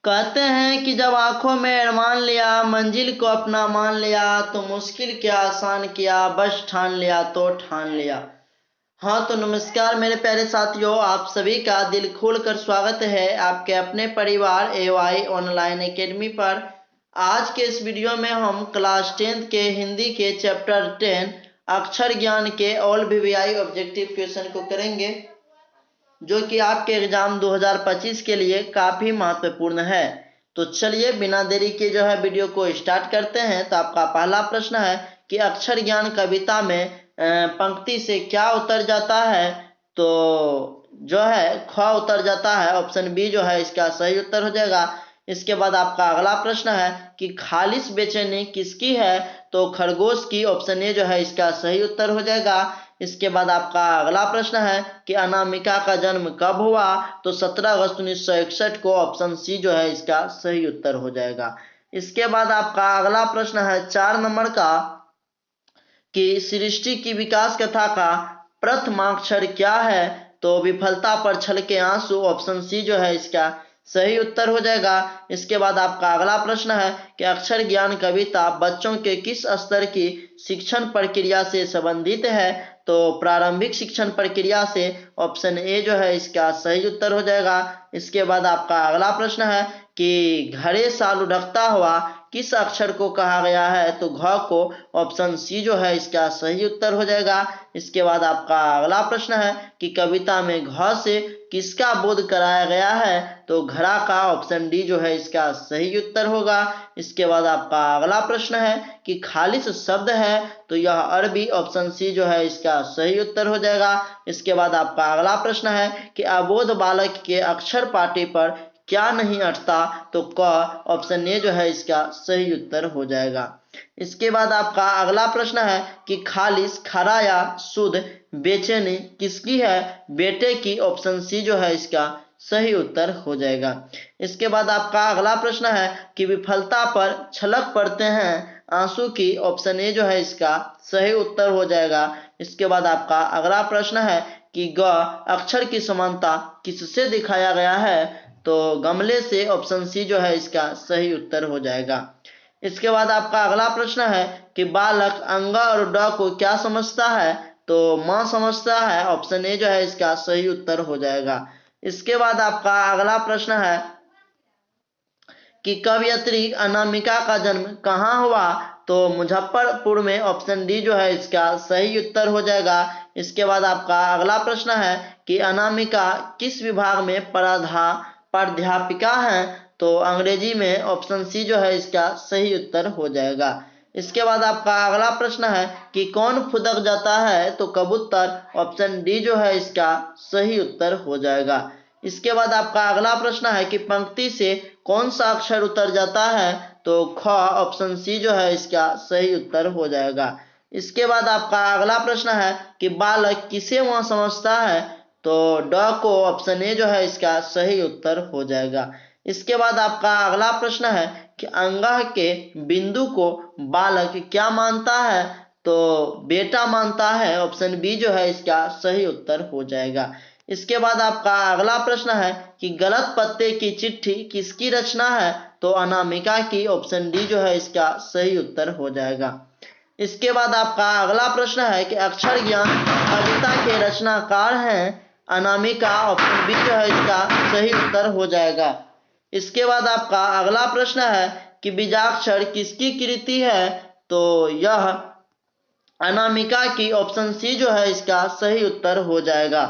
कहते हैं कि जब आंखों में अरमान लिया, मंजिल को अपना मान लिया, तो मुश्किल क्या आसान किया, बस ठान लिया तो ठान लिया। हाँ तो नमस्कार मेरे प्यारे साथियों, आप सभी का दिल खोल कर स्वागत है आपके अपने परिवार एवाई ऑनलाइन एकेडमी पर। आज के इस वीडियो में हम क्लास 10th के हिंदी के चैप्टर 10 अक्षर ज्ञान के ऑल वीवीआई ऑब्जेक्टिव क्वेश्चन को करेंगे, जो कि आपके एग्जाम 2025 के लिए काफ़ी महत्वपूर्ण है। तो चलिए बिना देरी के जो है वीडियो को स्टार्ट करते हैं। तो आपका पहला प्रश्न है कि अक्षर ज्ञान कविता में पंक्ति से क्या उतर जाता है। तो जो है ख उतर जाता है, ऑप्शन बी जो है इसका सही उत्तर हो जाएगा। इसके बाद आपका अगला प्रश्न है कि खालिश बेचैनी किसकी है। तो खरगोश की, ऑप्शन ए जो है इसका सही उत्तर हो जाएगा। इसके बाद आपका अगला प्रश्न है कि अनामिका का जन्म कब हुआ। तो 17 अगस्त 1961 को, ऑप्शन सी जो है इसका सही उत्तर हो जाएगा। इसके बाद आपका अगला प्रश्न है 4 नंबर का कि सृष्टि की विकास कथा का प्रथमाक्षर क्या है। तो विफलता पर छलके आंसू, ऑप्शन सी जो है इसका सही उत्तर हो जाएगा। इसके बाद आपका अगला प्रश्न है कि अक्षर ज्ञान कविता बच्चों के किस स्तर की शिक्षण प्रक्रिया से संबंधित है। तो प्रारंभिक शिक्षण प्रक्रिया से, ऑप्शन ए जो है इसका सही उत्तर हो जाएगा। इसके बाद आपका अगला प्रश्न है कि घरे साल ढकता हुआ किस अक्षर को कहा गया है। तो घ को, ऑप्शन सी जो है इसका सही उत्तर हो जाएगा। इसके बाद आपका अगला प्रश्न है कि कविता में घ से किसका बोध कराया गया है। तो घड़ा का, ऑप्शन डी जो है इसका सही उत्तर होगा। इसके बाद आपका अगला प्रश्न है कि खालिश शब्द है। तो यह अरबी, ऑप्शन सी जो है इसका सही उत्तर हो जाएगा। इसके बाद आपका अगला प्रश्न है कि अबोध बालक के अक्षर पाटी पर क्या नहीं अटता। तो क, ऑप्शन ए जो है इसका सही उत्तर हो जाएगा। इसके बाद आपका अगला प्रश्न है कि खालिश, खरा या शुद्ध बेचैनी किसकी है। बेटे की, ऑप्शन सी जो है इसका सही उत्तर हो जाएगा। इसके बाद आपका अगला प्रश्न है कि विफलता पर छलक पड़ते हैं आंसू की, ऑप्शन ए जो है इसका सही उत्तर हो जाएगा। इसके बाद आपका अगला प्रश्न है कि ग अक्षर की समानता किससे दिखाया गया है। तो गमले से, ऑप्शन सी जो है इसका सही उत्तर हो जाएगा। इसके बाद आपका अगला प्रश्न है कि बालक अंगा और ड को क्या समझता है। तो मां समझता है, ऑप्शन ए जो है इसका सही उत्तर हो जाएगा। इसके बाद आपका अगला प्रश्न है कि कवयित्री अनामिका का जन्म कहाँ हुआ। तो मुजफ्फरपुर में, ऑप्शन डी जो है इसका सही उत्तर हो जाएगा। इसके बाद आपका अगला प्रश्न है कि अनामिका किस विभाग में प्राध्यापिका है। तो अंग्रेजी में, ऑप्शन सी जो है इसका सही उत्तर हो जाएगा। इसके बाद आपका अगला प्रश्न है कि कौन फुदक जाता है। तो कबूतर, ऑप्शन डी जो है इसका सही उत्तर हो जाएगा। इसके बाद आपका अगला प्रश्न है कि पंक्ति से कौन सा अक्षर उतर जाता है। तो ख, ऑप्शन सी जो है इसका सही उत्तर हो जाएगा। इसके बाद आपका अगला प्रश्न है कि बालक किसे वह समझता है। तो ड को, ऑप्शन ए जो है इसका सही उत्तर हो जाएगा। इसके बाद आपका अगला प्रश्न है कि अंगह के बिंदु को बालक क्या मानता है। तो बेटा मानता है, ऑप्शन बी जो है इसका सही उत्तर हो जाएगा। इसके बाद आपका अगला प्रश्न है कि गलत पत्ते की चिट्ठी किसकी रचना है। तो अनामिका की, ऑप्शन डी जो है इसका सही उत्तर हो जाएगा। इसके बाद आपका अगला प्रश्न है कि अक्षर ज्ञान कविता के रचनाकार हैं अनामिका, ऑप्शन बी जो है इसका सही उत्तर हो जाएगा। इसके बाद आपका अगला प्रश्न है कि बीजाक्षर किसकी कृति है। तो यह अनामिका की, ऑप्शन सी जो है इसका सही उत्तर हो जाएगा।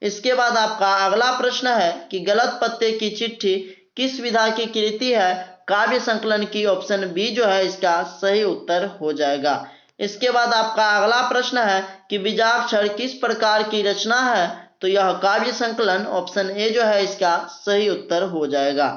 इसके बाद आपका अगला प्रश्न है कि गलत पत्ते की चिट्ठी किस विधा की कृति है। काव्य संकलन की, ऑप्शन बी जो है इसका सही उत्तर हो जाएगा। इसके बाद आपका अगला प्रश्न है कि बीजाक्षर किस प्रकार की रचना है। तो यह काव्य संकलन, ऑप्शन ए जो है इसका सही उत्तर हो जाएगा।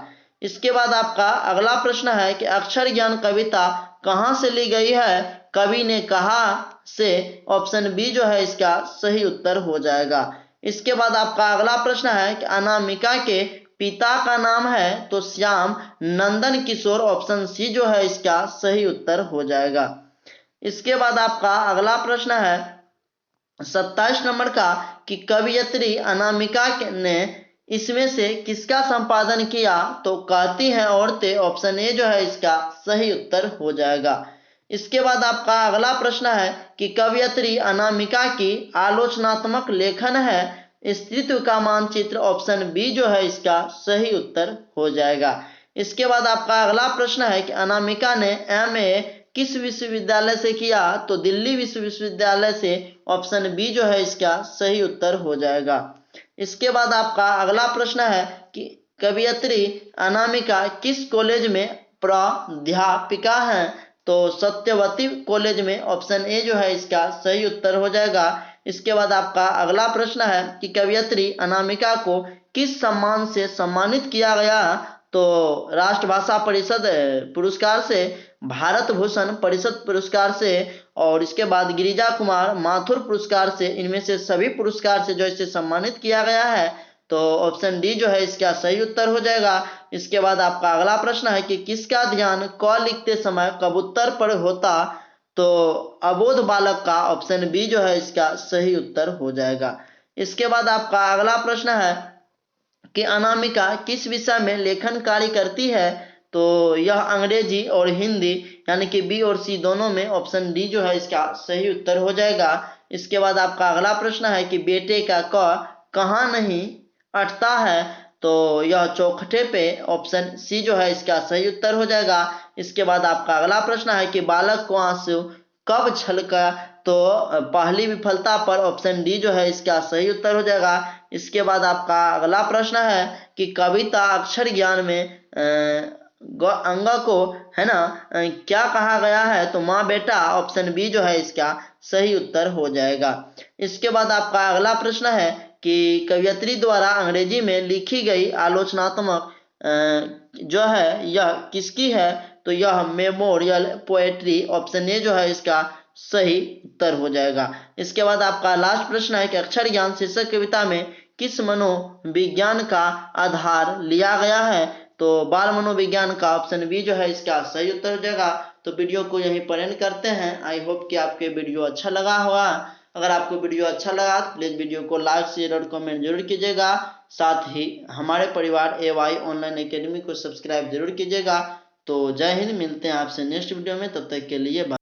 इसके बाद आपका अगला प्रश्न है कि अक्षर ज्ञान कविता कहाँ से ली गई है। कवि ने कहा से, ऑप्शन बी जो है इसका सही उत्तर हो जाएगा। इसके बाद आपका अगला प्रश्न है कि अनामिका के पिता का नाम है। तो श्याम नंदन किशोर, ऑप्शन सी जो है इसका सही उत्तर हो जाएगा। इसके बाद आपका अगला प्रश्न है 27 नंबर का कि कवयित्री अनामिका ने इसमें से किसका संपादन किया? तो कहती हैं औरतें, ऑप्शन ए जो है इसका सही उत्तर हो जाएगा। इसके बाद आपका अगला प्रश्न है कि कवयित्री अनामिका की आलोचनात्मक लेखन है स्त्रीत्व का मानचित्र, ऑप्शन बी जो है इसका सही उत्तर हो जाएगा। इसके बाद आपका अगला प्रश्न है कि अनामिका ने एमए किस विश्वविद्यालय से किया? तो दिल्ली विश्वविद्यालय से, ऑप्शन बी जो है इसका सही उत्तर हो जाएगा। इसके बाद आपका अगला प्रश्न है कि कवयित्री अनामिका किस कॉलेज में प्राध्यापिका हैं? तो सत्यवती कॉलेज में, ऑप्शन ए जो है इसका सही उत्तर हो जाएगा। इसके बाद आपका अगला प्रश्न है कि कवयित्री अनामिका को किस सम्मान से सम्मानित किया गया? तो राष्ट्रभाषा परिषद पुरस्कार से, भारत भूषण परिषद पुरस्कार से, और इसके बाद गिरिजा कुमार माथुर पुरस्कार से, इनमें से सभी पुरस्कार से जो इसे सम्मानित किया गया है। तो ऑप्शन डी जो है इसका सही उत्तर हो जाएगा। इसके बाद आपका अगला प्रश्न है कि किसका ध्यान क लिखते समय कबूतर पर होता? तो अबोध बालक का, ऑप्शन बी जो है इसका सही उत्तर हो जाएगा। इसके बाद आपका अगला प्रश्न है कि अनामिका किस विषय में लेखन कार्य करती है? तो यह अंग्रेजी और हिंदी यानी कि बी और सी दोनों में, ऑप्शन डी जो है इसका सही उत्तर हो जाएगा। इसके बाद आपका अगला प्रश्न है कि बेटे का क कहाँ नहीं अटता है? तो यह चौखटे पे, ऑप्शन सी जो है इसका सही उत्तर हो जाएगा। इसके बाद आपका अगला प्रश्न है कि बालक को आंसू कब छलका? तो पहली विफलता पर, ऑप्शन डी जो है इसका सही उत्तर हो जाएगा। इसके बाद आपका अगला प्रश्न है कि कविता अक्षर ज्ञान में अंग को है ना क्या कहा गया है? तो माँ बेटा, ऑप्शन बी जो है इसका सही उत्तर हो जाएगा। इसके बाद आपका अगला प्रश्न है कि कवयित्री द्वारा अंग्रेजी में लिखी गई आलोचनात्मक जो है यह किसकी है? तो यह मेमोरियल पोएट्री, ऑप्शन ए जो है इसका सही उत्तर हो जाएगा। इसके बाद आपका लास्ट प्रश्न है कि अक्षर ज्ञान शीर्षक कविता में किस मनोविज्ञान का आधार लिया गया है? तो बाल मनोविज्ञान का, ऑप्शन बी जो है इसका सही उत्तर हो जाएगा। तो वीडियो को यहीं पर एंड करते हैं। आई होप कि आपके वीडियो अच्छा लगा होगा। अगर आपको वीडियो अच्छा लगा तो प्लीज़ वीडियो को लाइक शेयर और कमेंट जरूर कीजिएगा। साथ ही हमारे परिवार AY ऑनलाइन अकेडमी को सब्सक्राइब जरूर कीजिएगा। तो जय हिंद, मिलते हैं आपसे नेक्स्ट वीडियो में, तब तक के लिए बाय।